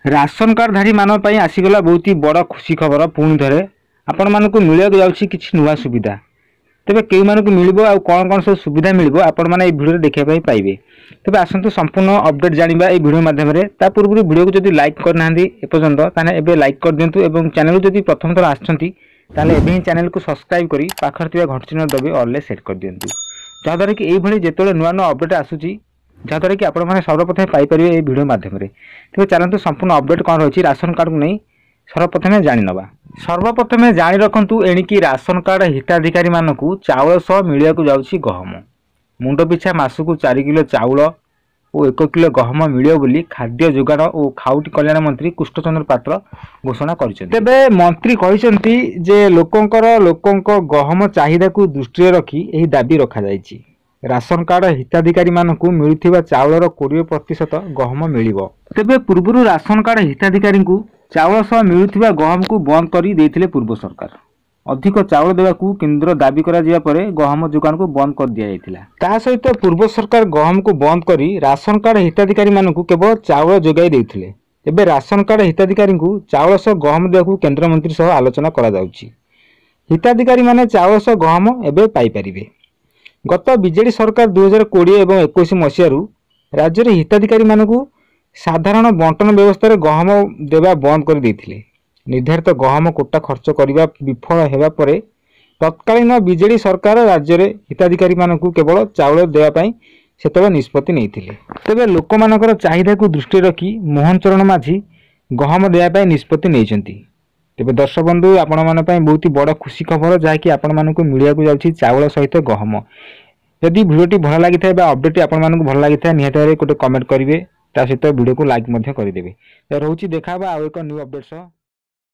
Ration कार्डधारी मानक पई आसीगला बहुत ही बड़ खुशी खबर। पुणी थे आपण मानक मिलवाक जाउछि किछि नुआ सुविधा। तेबे केई मानक मिलिबो आ कोन कोन सब सुविधा मिलिबो आपण माने ए वीडियो देखिया पई पाइबे। तेबे आसंतु संपूर्ण अपडेट जानिबा ए वीडियो माध्यम रे। ता पूर्व वीडियो को जदि लाइक करनांदी ए पर्यंत ताने एबे लाइक कर दियंतु एवं चैनल को जदि प्रथम थर आछंती ताले एबे ही चैनल को सब्सक्राइब करी पाखर थिबा घंटी चिन्ह दबे ऑल ले सेट कर दियंतु। जहाद्वारा कि एई भली जेतोले नुआ नुआ अपडेट आसुची जहाद्वारा कि आपण माने सर्वप्रथम पाई परिबे ए वीडियो माध्यम रे। तेबे चलंतु संपूर्ण अपडेट कोन रहछि राशन कार्ड को नै सर्वप्रथम जानि नबा। सर्वप्रथम जानि रखंतु एणिकी राशन कार्ड हिताधिकारी मानकु चाउल सह मिलिया को जाउछि गहम। मुंड पिछा मासकु 4 किलो चाउल और 1 किलो गहम मिलियो बोली खाद्य जोगाण और खाउटी कल्याण मंत्री कृष्णचंद्र पात्र घोषणा करिसेंती। तेबे मंत्री कहिसेंती जे लोकंक गहम चाहिदा को दृष्टि रखी एही दाबी रखा जायछि। Ration card हिताधिकारी मानकु मिलुथिबा चाउलर 20% गहम मिलिबो। तेबे पूर्वरु राशन कार्ड हिताधिकारी को चाउल सह मिलुथिबा गहम को बंद करी देथिले पूर्व सरकार। अधिक चाउल देवाकू केंद्र दाबी करा जिया परे गहम जोगान को बंद कर दिया जायतिला। ता सहित पूर्व सरकार गहम को बंद करी राशन कार्ड हिताधिकारी मानकु केवल चाउल जोगाई देथिले। एबे राशन कार्ड हिताधिकारी को चाउल सह गहम देवाकू केंद्र मंत्री सह आलोचना करा जाउछि। हिताधिकारी माने चाउल सह गहम एबे पाई परिबे। गत बीजेडी सरकार 2020 एवं 21 मसीहारू राज्य रे हिताधिकारी मानकु साधारण बंटन व्यवस्था रे गहम देवा बंद कर देथिले। निर्धारित गहम कोटा खर्च करिबा विफल हेबा परे तत्कालीन बीजेडी सरकार राज्य रे हिताधिकारी मानकु केवल चाउल देवा पई सेतबे निष्पत्ति नैथिले। तबे लोक मानकर चाहिदा को दृष्टि रखी मोहन चरण माझी गहम देवा पई निष्पत्ति नैचंती। तेबे दर्शक बंधु आपण मन पई बहुत ही बड़ खुशी खबर जहा कि आपण मानकु मिलिया को जाउछि चाउल सहित गहम। यदि वीडियोटी भल लागि थाए बा अपडेट आपण मानकु भल लागि थाए निहत भाबे गोटे कमेंट करिवे ता सहित वीडियो को लाइक मध्य करिदेबे। त रहउछि देखाबा आ एक न्यू अपडेट सह।